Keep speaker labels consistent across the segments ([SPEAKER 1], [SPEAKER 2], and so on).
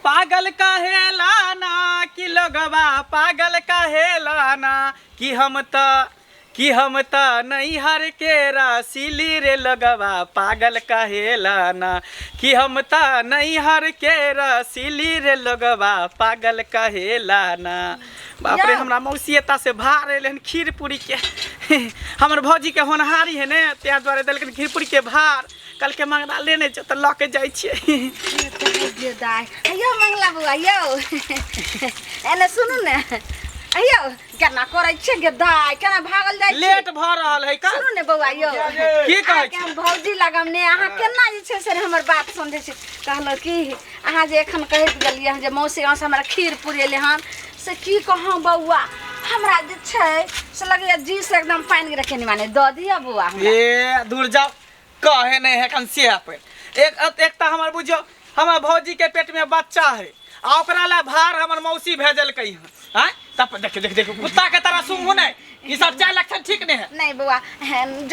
[SPEAKER 1] पागल कहेलाना कि लोगवा पागल कहेलाना कि हम त नैहर के रसीली रे लोगवा पागल कहेलाना कि हम त नैहर के रसीली रे लोगवा पागल कहेलाना। बाप रे हमरा मौसियता से भार एलन खीर पूरी के हमर भौजी के होनहारी है ने त्या द्वारे देलकन खीर पूरी के भार कल के मंगला लेने जो तो लके जाय छिए।
[SPEAKER 2] अयो मंगला बुआ यो एने सुनु ने अयो केना करै छै गे दाय केना भागल जाय छै
[SPEAKER 1] लेट भ रहल है का
[SPEAKER 2] सुनु ने बौआ यो
[SPEAKER 1] की कहै छी
[SPEAKER 2] हम भौजी लगम ने अहाँ केना जे छै से हमर बात समझै छी कहलो कि अहाँ जे एखन कहैत गेलियै जे मौसी से हमरा खीर पूरी ले हन से की कहौ बौआ हमरा जे छै से लगैया जी से एकदम पानी गिरे के माने द दिया बौआ
[SPEAKER 1] ए दूर जाओ कहे नहीं है कंसिया पे एक त हमर बुझो हमर भौजी के पेट में बच्चा है आ ओकरा ला भार हमर मौसी भेजल कई हैं तब देख कुत्ता के तरह सुंघू नहीं ई सब चाय लक्षण ठीक नहीं है।
[SPEAKER 2] नहीं बउआ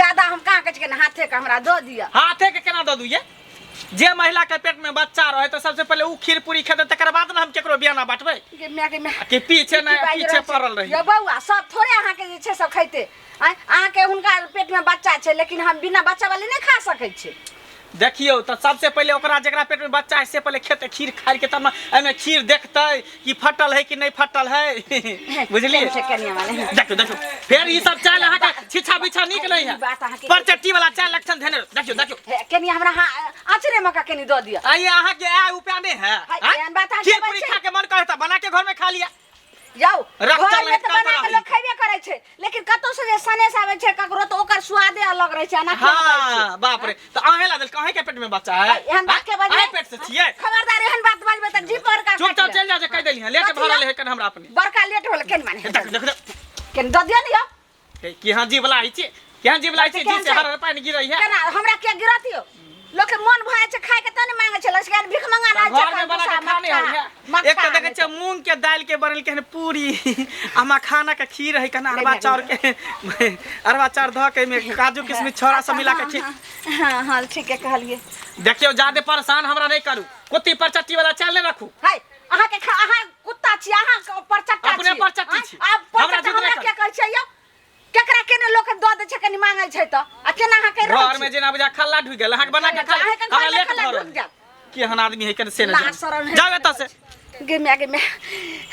[SPEAKER 2] ज्यादा हम कहां कह के हाथे के हमरा दो दिया
[SPEAKER 1] हाथे के केना द दू ये जे महिला के पेट में बच्चा रहे तो सबसे पहले ऊ खीर पूरी खेते तकर बाद ना हम केकरो बियाना बांटबै के पीछे पड़ल रही
[SPEAKER 2] यो बउआ सब थोड़े अहाँ के जे छै सब खैते अहाँ के हुनका पेट में बच्चा छै लेकिन हम बिना बच्चा वाली नहीं खा सकै छी।
[SPEAKER 1] देखियो तो सबसे पहले ओकरा जकरा पेट में बच्चा है से पहले खेते खीर खाइ के तब एमे खीर देखते कि फटल है कि नहीं फटल है बुझलिए देखो फिर ई सब चाय अहाँ के छिछा बिछा निक नहीं है परचट्टी वाला चाय लक्षण धेने देखियो
[SPEAKER 2] केनी हमरा आचरे मका केनी द दिया
[SPEAKER 1] आइए अहाँ के आ उपाय नहीं है खीर पूरी खा के मन करता बना के घर में खा लिया
[SPEAKER 2] जाओ घर में तो बना के लोग खैबे करे छे लेकिन कतो से जे सनेस आवे छे ककरो तो ओकर स्वादे अलग रहे छे ना
[SPEAKER 1] हां बाप रे तो अहे ला देल कहे के पेट में बच्चा है
[SPEAKER 2] एहन बात के बजे
[SPEAKER 1] पेट से छिए
[SPEAKER 2] खबरदार एहन बात बाजबे त जी पर का
[SPEAKER 1] चुप चल जा जे कह देली है लेट भरल है कन हमरा अपने
[SPEAKER 2] बड़का लेट होल केन माने
[SPEAKER 1] देख
[SPEAKER 2] केन द दिया नियो
[SPEAKER 1] कि हां जी वाला आई छे केहन जी वाला आई छे जी से हर पानी गिरई है
[SPEAKER 2] केना हमरा के गिरतियो लोग के मन भए छै खाय के त नहीं मांगे छै लसकन भीख मंगा ना
[SPEAKER 1] घर में बना के खाने है एक त देखे छ मूंग के दाल के बनल के पूरी आ मखाना के खीर है कना अरवा चाउर के अरवा चाउर ध के में काजू किशमिश छोरा सब मिला के खीर
[SPEAKER 2] हां हां ठीक है कहलिए
[SPEAKER 1] देखियो ज्यादा परेशान हमरा नहीं करू कुत्ती पर चट्टी वाला चाल नहीं रखू
[SPEAKER 2] हाय अहाँ के अहाँ कुत्ता छी अहाँ पर चट्टा छी
[SPEAKER 1] अपने पर चट्टी छी
[SPEAKER 2] हमरा के कहै छै यो केकरा केने लोग द दे छै कनी मांगे छै त आ केना अहाँ के
[SPEAKER 1] घर में जेना बुझा खल्ला ढुक गेल अहाँ के बना के खा हमरा लेट भरल कि हन आदमी है कने से न जाओ एत से
[SPEAKER 2] गे मैं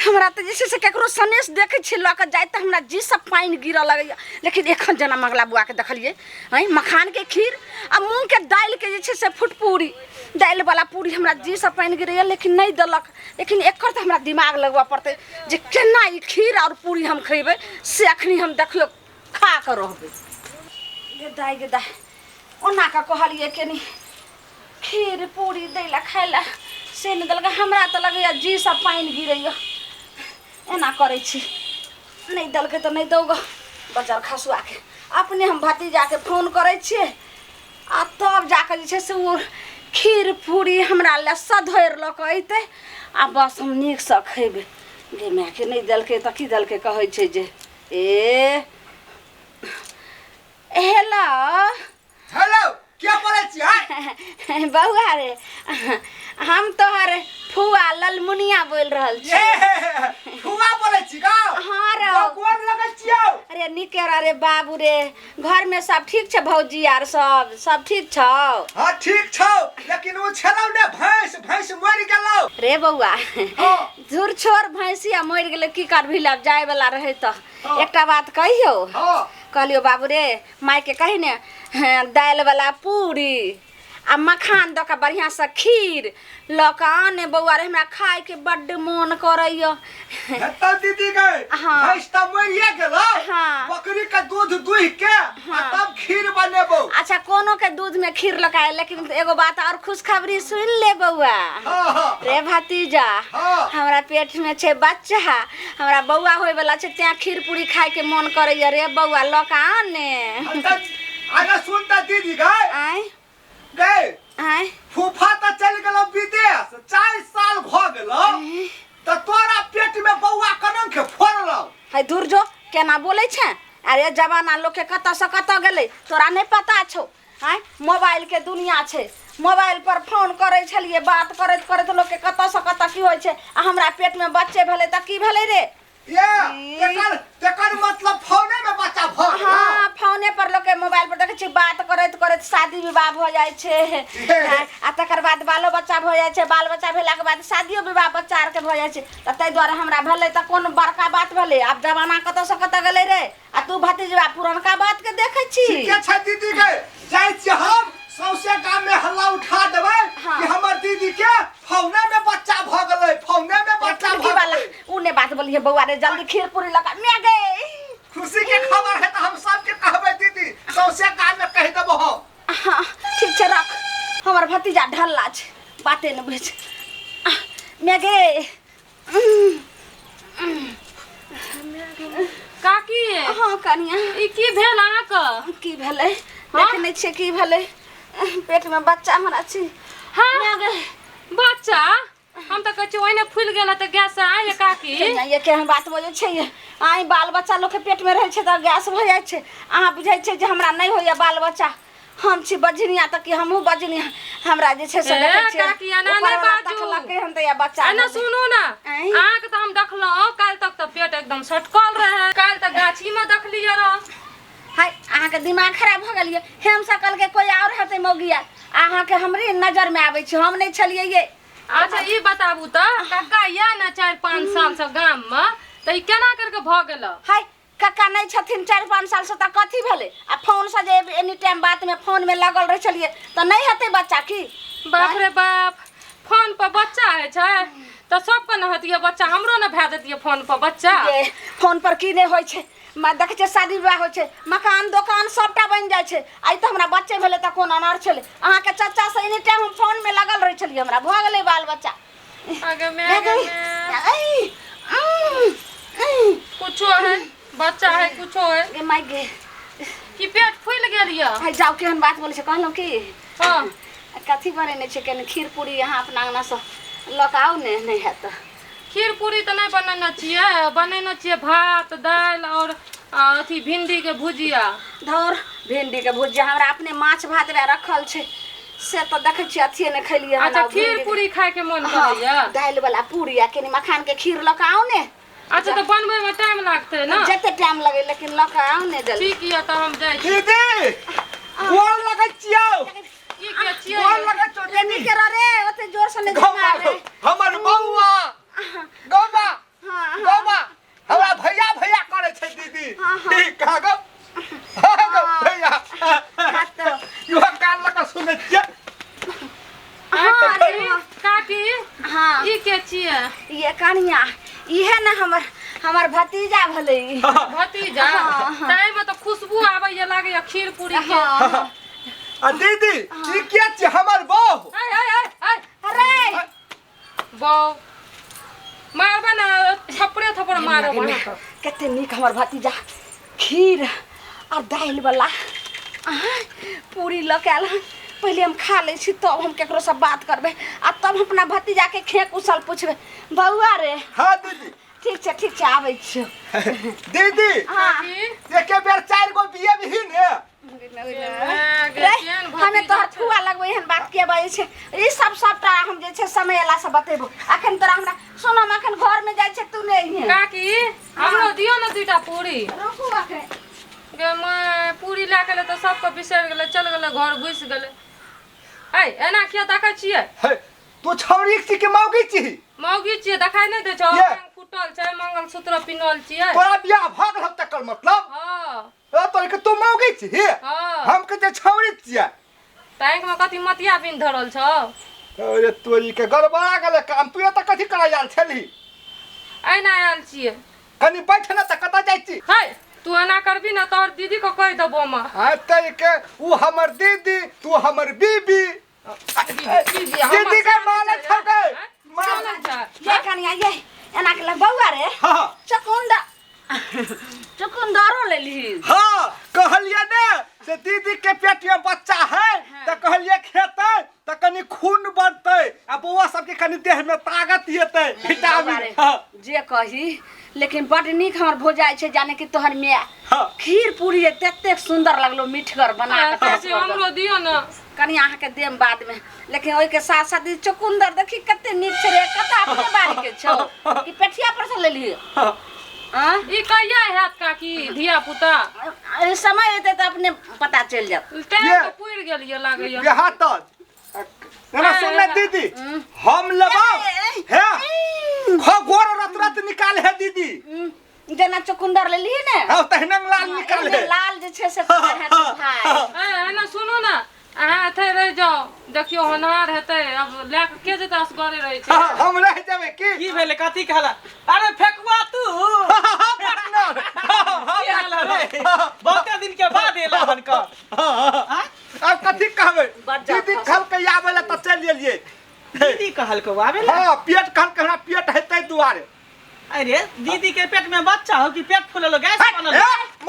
[SPEAKER 2] हमरा त जैसे से केकरो सनेस देखे छी ल के जाय त हमरा जी सब पानी गिर लगैया लेकिन एखन जना मंगला बुआ के देखलिए हैं मखान के खीर आ मूंग के दाल के जे छै से फुटपूरी दाल वाला पूरी हमरा जी सब पानी गिरैया लेकिन नहीं दलक लेकिन एकर त हमरा दिमाग लगवा पड़ते जे केना ई खीर और पूरी हम खइबे से अखनी हम देखियो खा के रहबे गे दाई ओना का कहलिए केनी खीर पूरी दैला खाइला से न दलका हमरा त लगैया जी सब पानी गिरैया एना करै छी नहीं दलके त नहीं दौगा बजार खसुआ के अपने हम भतीजा के फोन करै छिए आ तब जाके जे छै से ओ खीर पूरी हमरा ले सधोर ल के अइते आ बस हम नीक से खइबे गे माय के नहीं दलके त की दलके कहै छै जे हेलो
[SPEAKER 3] हेलो क्या बोले छी
[SPEAKER 2] बउआ रे हम तोहर फुआ ललमुनिया बोल रहल छी
[SPEAKER 3] फुआ बोले छी का
[SPEAKER 2] हां रे
[SPEAKER 3] कोन लगै छियो
[SPEAKER 2] अरे निके रे बाबू रे घर में सब ठीक छ भौजी यार सब ठीक छ
[SPEAKER 3] हां ठीक छ लेकिन वो छलौ ने भैंस मर गेलौ
[SPEAKER 2] रे बउआ झुर छोर भैंसिया मर गेलै की करभी लब जाय वाला रहे त एकटा बात कहियो कहलियो बाबू रे माय के कहि ने दाल वाला पूरी आ मखान द के बढ़िया से खीर लकाने बउआ रे हमरा खाए के बड्ड मन करैया
[SPEAKER 3] त दीदी गए भैंस त मरिए गेलो बकरी के दूध दुहि के तब खीर बनेबो
[SPEAKER 2] अच्छा कोनो के दूध में खीर लकाए लेकिन एगो बात और खुशखबरी सुन ले बउआ रे भतीजा हमरा पेट में छे बच्चा हमरा बउआ होय वाला छे त्या खीर पूरी खाए के मन करैया रे बउआ लकाने
[SPEAKER 3] आगे सुन त दीदी गए फूफा त चल गेलो विदेश 4 साल भ गेलो त तोरा पेट में बौआ कनन के फोड़लो
[SPEAKER 2] है दूर जो केना बोलै छै अरे जवाना लोग के कत से कत गेलै तोरा नहीं पता छौ आय मोबाइल के दुनिया छै मोबाइल पर फोन करे छलिए बात करत करत लोग के कत से कत की होय छै आ हमरा पेट में बच्चे भेले त की भेले रे
[SPEAKER 3] ये तेकर मतलब फोने में बच्चा भ गेल
[SPEAKER 2] हां फोने पर लोग के मोबाइल पर देखे छी बात करत करत शादी विवाह हो जाय छै आ तकर बाद बालो बच्चा हो जाय छै बाल बच्चा भेला के बाद शादियो विवाह बच्चा आर के हो जाय छै त तै द्वारा हमरा भेले त कोन बड़का बात भेले अब जमाना कत से कत गेले रे आ तू भतीजवा पुरनका बात के देखे छी
[SPEAKER 3] के छै दीदी के जाय छी हम सौसे गांव में हल्ला उठा देबै कि हमर दीदी के फोने में बच्चा भ गेलै फोने में बच्चा भ गेलै
[SPEAKER 2] उने बात बोलिए बउआ रे जल्दी खीर पूरी लगा मैं गए
[SPEAKER 3] खुशी के खबर है त हम सब के कहबै दीदी सौसे गांव में कह देबो हम
[SPEAKER 2] हां ठीक छै रख हमर भतीजा ढल्ला छै बाते न बुझ मैं गए
[SPEAKER 4] काकी
[SPEAKER 2] हां कनिया
[SPEAKER 4] ई की भेल अहाँक
[SPEAKER 2] की भेलै देखने छियै की भेलै पेट में बच्चा हमरा छी
[SPEAKER 4] हां बच्चा हम त कहै छी ओइने फूल गेल त गैस से आए काकी
[SPEAKER 2] ये के हम बात बोलै छै आई बाल बच्चा लोग के पेट में रहै छै त गैस भ जाय छै अहाँ बुझै छै जे हमरा नहीं होया बाल बच्चा हम छी बजनिया त कि हमहु बजनी हमरा जे छै से देखै छै
[SPEAKER 4] काकी एना नै बाजू
[SPEAKER 2] लगे हम त या बच्चा
[SPEAKER 4] एना सुनू ना अहाँके त हम देखलौं काल तक त पेट एकदम सटकल रहे काल त गाछी में देखलिए र
[SPEAKER 2] हाय अहाँ के दिमाग खराब भ गेलिए हम सकल के कोई और हते मौगिया अहाँ के हमरी नजर में आबै छै हम नहीं छलिए ये
[SPEAKER 4] अच्छा ई बताबू त काका या ना 4-5 साल से गाम में त ई केना करके भ गेल
[SPEAKER 2] हाय काका नहीं छथिन 4-5 साल से त कथी भेले आ फोन से जे एनी टाइम बात में फोन में लगल रह छलिए त नहीं हते बच्चा की
[SPEAKER 4] बाप रे बाप फोन पर बच्चा है छै त सबके न हतिए बच्चा हमरो न भै जतिए फोन पर बच्चा
[SPEAKER 2] ये फोन पर की नहीं होय छै मैं देखे छै शादी विवाह होय छै मकान दुकान सबटा बन जाय छै आई त हमरा बच्चे भेले त कोन अनार छले अहाँ के चाचा से एनी टाइम हम फोन में लगल रह छलिए हमरा भ गेले बाल बच्चा
[SPEAKER 4] आगे में कुछो है बच्चा है कुछो है
[SPEAKER 2] ए माय गे
[SPEAKER 4] कि पेट फूल गेल य
[SPEAKER 2] हाय जाओ केहन बात बोले छै कहलो की
[SPEAKER 4] हां
[SPEAKER 2] कथी बनेने छै केन खीर पूरी यहाँ अपना अंगना से लकाऊ ने नहीं है तो
[SPEAKER 4] खीर पूरी त नहीं बनेने छिए भात दाल और अथी भिंडी के भुजिया
[SPEAKER 2] धौर भिंडी के भुजिया हमरा अपने माछ भात में रखल छै से तो देखे छी अथिए ने खैलिए
[SPEAKER 4] अच्छा खीर पूरी खाए के मन करैया
[SPEAKER 2] दाल वाला पूरी आ केनी मखान के खीर लकाऊ ने
[SPEAKER 4] अच्छा तो बनबे में टाइम लागते ना
[SPEAKER 2] जते टाइम लगे लेकिन लकाऊ ने जल्दी
[SPEAKER 4] ठीक है त हम जाय छी
[SPEAKER 3] दीदी गोल लगै छियौ
[SPEAKER 4] की के छिए
[SPEAKER 3] गोल लगै छौ
[SPEAKER 2] रेनी के रे ओते जोर से नहीं मारे
[SPEAKER 3] हमर बौआ गौबा गौबा हमरा भैया भैया करे छै दीदी ठीक कह गो भैया यो कान लगा सुनै छियै
[SPEAKER 4] काकी
[SPEAKER 2] हां
[SPEAKER 4] ई के छिए
[SPEAKER 2] ये कनिया इहे न हमर भतीजा भले
[SPEAKER 4] भतीजा ताई में तो खुशबू आबै लागे खीर पूरी के
[SPEAKER 3] आ दीदी ई के छै हमर बहू
[SPEAKER 2] अरे
[SPEAKER 4] बहू मारबा ना थप्पड़ मारबा
[SPEAKER 2] कते निक हमर भतीजा खीर और दाल वाला पूरी लकाल पहले हम खा ले छी तब हम केकरो से बात करबे आ तब अपना भतीजा के खेक उसल पूछबे बउआ रे
[SPEAKER 3] हां दीदी
[SPEAKER 2] ठीक छै आबै छी
[SPEAKER 3] दीदी
[SPEAKER 2] हां
[SPEAKER 3] एके बेर 4 गो बिये भी ने
[SPEAKER 2] हमें तोहर फुआ लगबै एहन बात के बाजे छै ई सबटा हम जे छै समय एला से बतेबो अखन तोरा हमरा सुन हम अखन घर में जाय छै तू नहीं है
[SPEAKER 4] काकी हमरो दियो ना दुटा पूरी
[SPEAKER 2] रुकू अखन
[SPEAKER 4] गे मैं पूरी ला के तो सबके बिसर गेले चल गेले घर घुस गेले ए एना किया देखै छिए
[SPEAKER 3] तू छौरी छी के मौगी छी
[SPEAKER 4] मौगी छिए देखाई नै दे छौ फुटल छै मंगलसूत्र पिनल छिए
[SPEAKER 3] तोरा बियाह भ गेल तकर मतलब
[SPEAKER 4] हां
[SPEAKER 3] ओ तोर के तू मौगी छी
[SPEAKER 4] हां
[SPEAKER 3] हम के जे छौरी छियै
[SPEAKER 4] टैंक में कथि मतिया बिन धरल छ
[SPEAKER 3] अरे तोरी के गड़बड़ा गेले काम तू त कथि करै आल छली
[SPEAKER 4] एना आयल छिए
[SPEAKER 3] कनी बैठ न त कत जाय छी
[SPEAKER 4] हे तू एना करबी ना तोर दीदी को कह देबो म
[SPEAKER 3] आ तई के उ हमर दीदी तू हमर बीबी दीदी के माने छ गए
[SPEAKER 4] माने छ
[SPEAKER 2] ये कनिया ये एना के बउआ रे
[SPEAKER 3] हां
[SPEAKER 2] चुकुंदरो ले ली
[SPEAKER 3] हां कहलिए ने से दीदी के पेट में बच्चा है त कहलिए खेतै कनी खून बढ़तै आ बौआ सब के कनी देह में ताकत हेतै विटामिन
[SPEAKER 2] जे जे कही लेकिन बड नीक हमर भोजाई छै जाने कि तोहर में
[SPEAKER 3] हाँ।
[SPEAKER 2] खीर पूरी तते सुंदर लगलो मीठगर बना के
[SPEAKER 4] ऐसे हमरो दियो ना
[SPEAKER 2] कनी अहाँ के देम बाद में लेकिन ओइ के साथ साथ ई चुकुंदर देखी कते नीक छै रे कता अपने बाड़ी के छौ कि पेठिया पर से लेलिए हां
[SPEAKER 4] ई कहिया हैत काकी धिया पुता
[SPEAKER 2] ए समय एते त अपने पता चल जात
[SPEAKER 4] टाइम तो पुर गेल ये लागैया
[SPEAKER 3] ये हाथ ना सुन ले दीदी हम लेबो हे खो गोर रत रत निकाल है दीदी
[SPEAKER 2] जेना चुकुंदर लेलिए ने
[SPEAKER 3] हां तहने लाल निकाल है
[SPEAKER 2] लाल जे छै से है तो भाई
[SPEAKER 4] ए ना सुनो ना अहाँ थे रह जाओ देखियो होनहार हेतै अब ले के जेता असगरे रहै छै
[SPEAKER 3] हम रह जेबे की
[SPEAKER 1] भेले कथी कहला अरे फेकुआ तू
[SPEAKER 3] पार्टनर
[SPEAKER 1] की हाल रे बहुते दिन के बाद एला हन का
[SPEAKER 3] अब कथी कहबे
[SPEAKER 2] बच्चा
[SPEAKER 3] दीदी खल के आवेला त चल गेलिए
[SPEAKER 1] दीदी कहल को आवेला
[SPEAKER 3] हां पेट खल के हमरा पेट हेतै दुआरे
[SPEAKER 1] अरे दीदी के पेट में बच्चा हो कि पेट फूललो गैस बनल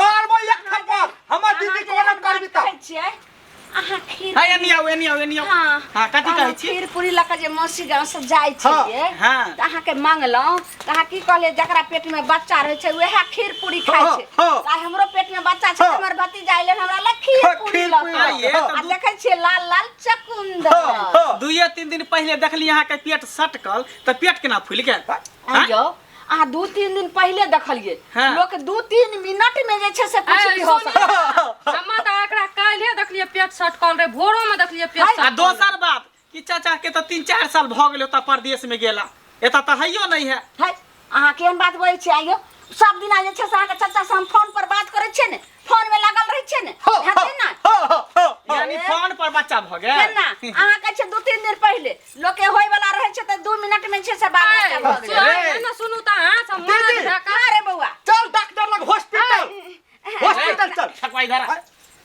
[SPEAKER 3] मारबो एक थप्पड़ हमर दीदी को न करबी त
[SPEAKER 2] कहै छियै अहाँ खीर
[SPEAKER 1] हां एनी आओ हां कथी कहै छी
[SPEAKER 2] खीर पूरी लक जे मौसी गांव से जाय छियै
[SPEAKER 1] हां
[SPEAKER 2] त अहाँ के मांगलौ त अहाँ की कहले जकरा पेट में बच्चा रहै छै वहे खीर पूरी खाय छै त हमरो पेट में बच्चा छै हमर भतीजा आइले हमरा ल खीर पूरी लक आ देखै छियै लाल लाल चकुंदर
[SPEAKER 1] 2-3 दिन पहले देखली अहाँ के पेट सटकल त पेट केना फूल गेल
[SPEAKER 2] आइयो अहाँ 2-3 दिन पहले देखलिए लोग 2-3 मिनट में जे छै से कुछ भी हो सकै
[SPEAKER 4] हम त एकरा काल्हे देखलिए पेट सटकल रे भोरो में देखलिए पेट
[SPEAKER 1] आ
[SPEAKER 4] सटकल
[SPEAKER 1] दोसर बात कि चाचा के तो 3-4 साल भ गेल त परदेश में गेला एता त हइयो नहीं है
[SPEAKER 2] है अहाँ केहन बात बोलै छी आइयो सब दिन जे छै से अहाँ के चाचा से हम फोन पर बात करै छियै ने फोन में लागल रहै छियै ने हेतै ना
[SPEAKER 1] यानी फोन पर बच्चा भ गेल
[SPEAKER 2] केना अहाँ कहै छै 2-3 दिन पहले लोग के होय वाला रहै छै त 2 मिनट में छै से बात भ गेल
[SPEAKER 4] ना सुनू त हां सब मन ढका
[SPEAKER 2] अरे बौआ
[SPEAKER 3] चल डॉक्टर लग हॉस्पिटल चल
[SPEAKER 1] ठकवा इधर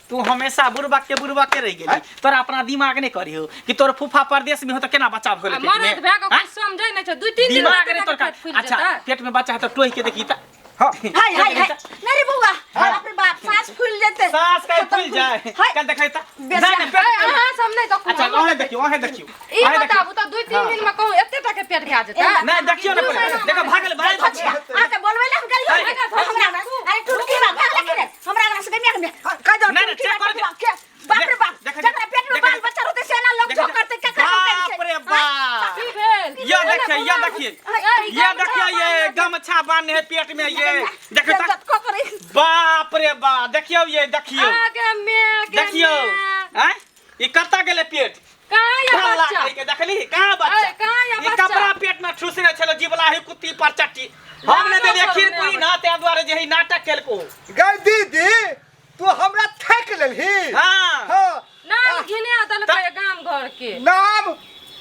[SPEAKER 1] तू हमेशा बुरबा के रह गेली तोरा अपना दिमाग नहीं करी हो कि तोर फूफा परदेश में हो त केना बच्चा भ गेल
[SPEAKER 4] मन भए के कुछ समझै नै छै 2-3 दिन
[SPEAKER 1] दिमाग रे तोर
[SPEAKER 4] पेट फूल
[SPEAKER 1] अच्छा
[SPEAKER 4] जेता
[SPEAKER 1] पेट में बच्चा है तो टोही के देखी त
[SPEAKER 2] हाय मेरे बौआ अपने बाप सांस फूल जेते
[SPEAKER 1] सांस का फूल जाए कल देखै त जाने पेट
[SPEAKER 4] अहाँ सब नै त
[SPEAKER 1] अच्छा ओहे देखियो
[SPEAKER 4] ई बताबू त 2-3 दिन में कहूं एते टा के पेट खा जेता
[SPEAKER 1] नहीं देखियो ना देखो भागल भाई
[SPEAKER 2] आके बोलबै ले हम गेलियो हमरा अरे टुटकी बा भागले के हमरा हमरा से गमिया में कह दो
[SPEAKER 1] नहीं चेक कर
[SPEAKER 2] के बाप रे बाप जकरा पेट में बाल बच्चा रहते से ना लोग जो करते का
[SPEAKER 1] बाप रे बाप
[SPEAKER 4] की भेल
[SPEAKER 1] ये देखिए ये गमछा बांधे है पेट में ये देखो बाप रे बाप देखियो ये देखियो
[SPEAKER 4] आगे में
[SPEAKER 1] देखियो हैं ये कत्ता गेले पेट
[SPEAKER 4] कहां ये बच्चा
[SPEAKER 1] के देखली कहां बच्चा
[SPEAKER 4] कहां ये बच्चा
[SPEAKER 1] कपड़ा पेट में ठुसने छलो जीवला है कुत्ती पर चट्टी हमने दे देखिए पूरी ना ते द्वारे जे नाटक केलको
[SPEAKER 3] गई दीदी तू हमरा ठेक लेलही
[SPEAKER 1] हां
[SPEAKER 4] नाम घिने दल के गांव घर के
[SPEAKER 3] नाम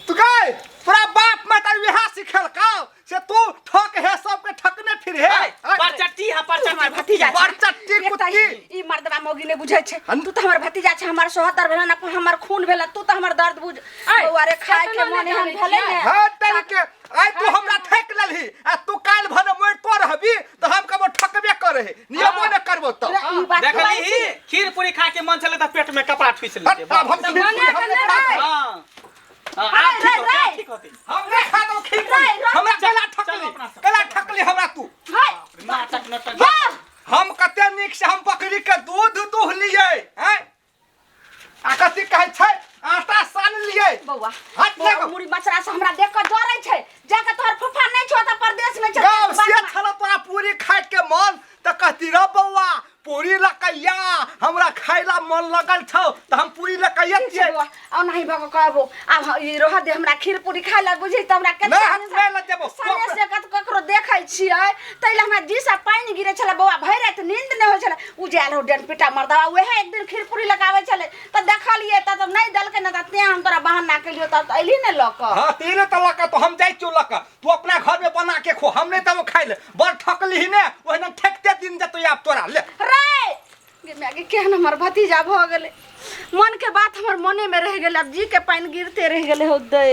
[SPEAKER 3] तू गई तोरा बाप में तर विहा सिखल का से तू ठक है सबके ठकने फिर है
[SPEAKER 1] पर चट्टी है पर चट्टी
[SPEAKER 2] भतीजा
[SPEAKER 3] पर चट्टी कुत्ती
[SPEAKER 2] ई मर्दवा मोगी ने बुझै छै तू त हमर भतीजा छै हमर सोहदर भेल ना हमर खून भेल तू त हमर दर्द बुझ बौआरे खाए के मन हम भेले ने
[SPEAKER 3] हां तन के आई तू हमरा ठेक लेलही आ तू काल भने मोर तो रहबी त हम कबो ठकबे करे नियमो न करबो त
[SPEAKER 1] देखली खीर पूरी खा के मन चले त पेट में कपड़ा ठुस लेते हां ठीक होती
[SPEAKER 3] हमरे खा दो खीर हमरा कला ठकली हमरा तू
[SPEAKER 1] नाटक नाटक
[SPEAKER 3] हम कते निक से हम बकरी के दूध दूह लिए हैं आ कथि कहै छै आटा सान लिए
[SPEAKER 2] बौआ
[SPEAKER 3] हाथ ले
[SPEAKER 2] मुड़ी मचरा से हमरा देख के डरै छै जाके तोहर फुफा नै छो त परदेश में छै
[SPEAKER 3] गाँव से छलो तोरा पूरी खाए के मन त कहती रे बौआ पूरी लकैया हमरा खाइला मन लगल छौ त हम पूरी लकैया छियै
[SPEAKER 2] आ नहीं भग कहबो अब ई रह दे हमरा खीर पूरी खाइला बुझै त हमरा
[SPEAKER 3] नहीं हम नहीं ल देबो
[SPEAKER 2] सामने से ककरो देखै छियै तैले हमरा दिशा पानी गिरे छले बौआ भइ रात नींद नै होय छले उजाल हो डेन पिटा मरदवा ओहे एक दिन खीर पूरी लगावे छले त देखलिए त नहीं दलके न त ते हम तोरा बहाना केलियो त अइली न लक
[SPEAKER 3] हां तेरे त लक तो हम जाई चो लक तू अपना घर में बना के खो हम नहीं तब खाइ ले बड़ ठकली ने ओहना ठेकते दिन जतो आप तोरा ले
[SPEAKER 2] रे गे केहन हमर भतीजा भ गेले मन के बात हमर मने में रह गेले अब जी के पानी गिरते रह गेले हो दे